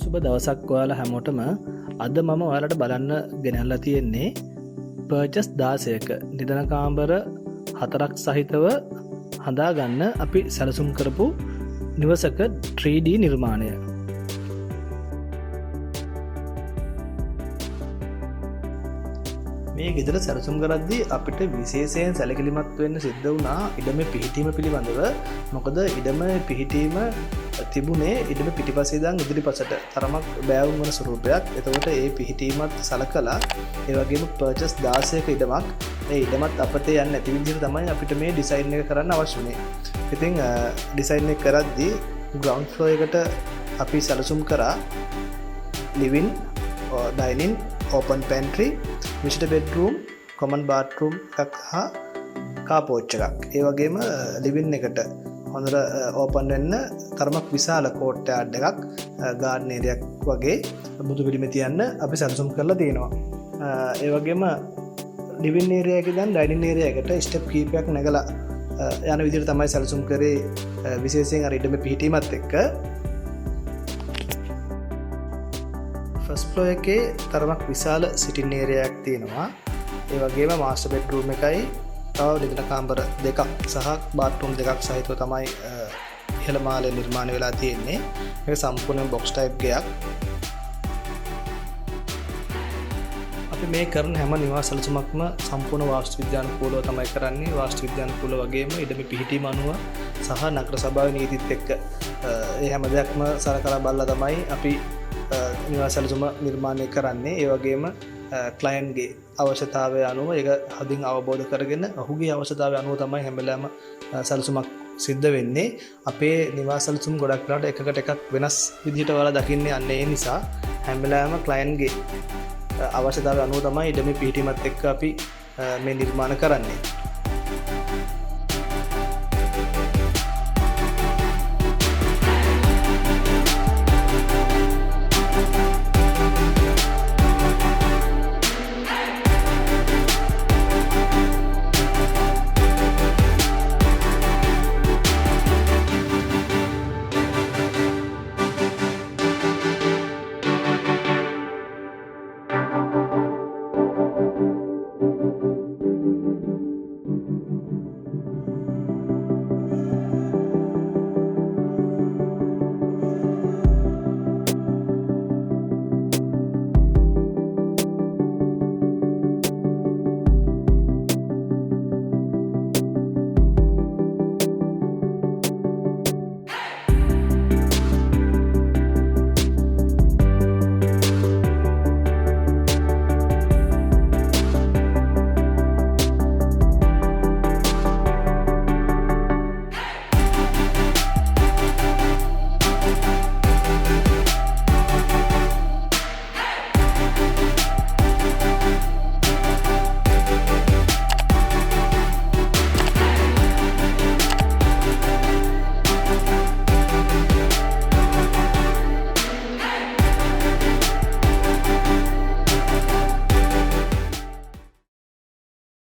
සුබ දවසක් ඔයාලා හැමෝටම. අද මම ඔයාලට බලන්න ගෙනල්ලා තියෙන්නේ පර්චස් 16ක නිදන කාමර 4ක් සහිතව හදාගන්න අපි සැලසුම් කරපු නිවසක 3D නිර්මාණය. මේ ගෙදර සැලසුම් කරද්දී අපිට විශේෂයෙන් සැලකිලිමත් වෙන්න සිද්ධ වුණා ඉඩමේ පිහිටීම පිළිබඳව. මොකද ඉඩමේ පිහිටීම තිබුණේ ඉඩම පිටිපස්සේ ඉඳන් ඉදිරිපසට තරමක් බෑවුම් වන ස්වරූපයක්. එතකොට ඒ පිහිටීමත් සලකලා ඒ වගේම පර්චස් 16ක ඉඩමක් ඒ ඉඩමත් අපතේ යන්නේ නැති විදිහට තමයි අපිට මේ ඩිසයින් එක කරන්න අවශ්‍ය වුණේ. ඉතින් ඩිසයින් එක කරද්දී ග්‍රවුන්ඩ් ෆ්ලෝර් එකට අපි සැලසුම් කරා living, dining, open pantry, visitor bedroom, common bathroom එකක් හා කාර් පෝච් එකක්. ඒ වගේම ලිවින් එකට හොඳට ඕපන් වෙන්න තරමක් විශාල කෝට් යාඩ් එකක්, ගාඩන් ඒරියක් වගේ බුදු පිළිම තියන්න අපි සැලසුම් කරලා තියෙනවා. ඒ වගේම ලිවින් ඒරියා එකේ ඉඳන් ඩයිනින් ඒරියා එකට ස්ටෙප් කීපයක් නැගලා යන විදිහට තමයි සැලසුම් කරේ, විශේෂයෙන් අර ඉඩමේ පිහිටීමත් එක්ක. ෆස්ට් ෆ්ලෝර් එකේ තරමක් විශාල සිටින් ඒරියාවක් තියෙනවා. ඒ වගේම මාස්ටර් බෙඩ්රූම් එකයි තව නිදන කාමර 2ක් සහ බාත්රූම් 2ක් සහිතව තමයි ඉහළ මාලේ නිර්මාණය වෙලා තියෙන්නේ. මේක සම්පූර්ණ බොක්ස් ටයිප් ගෙයක්. අපි මේ කරන හැම නිවාස සැලසුමක්ම සම්පූර්ණ වාස්තු විද්‍යානුකූලව තමයි කරන්නේ. වාස්තු විද්‍යානුකූල වගේම ඉඩමේ පිහිටීම අනුව සහ නගර සභාවේ නීතිත් එක්ක ඒ හැම දෙයක්ම සලකලා බලලා තමයි අපි නිවාස සැලසුම නිර්මාණය කරන්නේ. ඒ වගේම ක්ලයන්ට්ගේ අවශ්‍යතාවය අනුව ඒක හදින් අවබෝධ කරගෙන ඔහුගේ අවශ්‍යතාවය අනුව තමයි හැම වෙලාවෙම සැලසුමක් සිද්ධ වෙන්නේ. අපේ නිවාස සැලසුම් ගොඩක් වෙලාවට එකකට එකක් වෙනස් විදිහට ඔයාලා දකින්නේ. අන්න ඒ නිසා හැම වෙලාවෙම ක්ලයන්ට්ගේ අවශ්‍යතාවය අනුව තමයි ඉඩමේ පිහිටීමත් එක්ක අපි මේ නිර්මාණ කරන්නේ.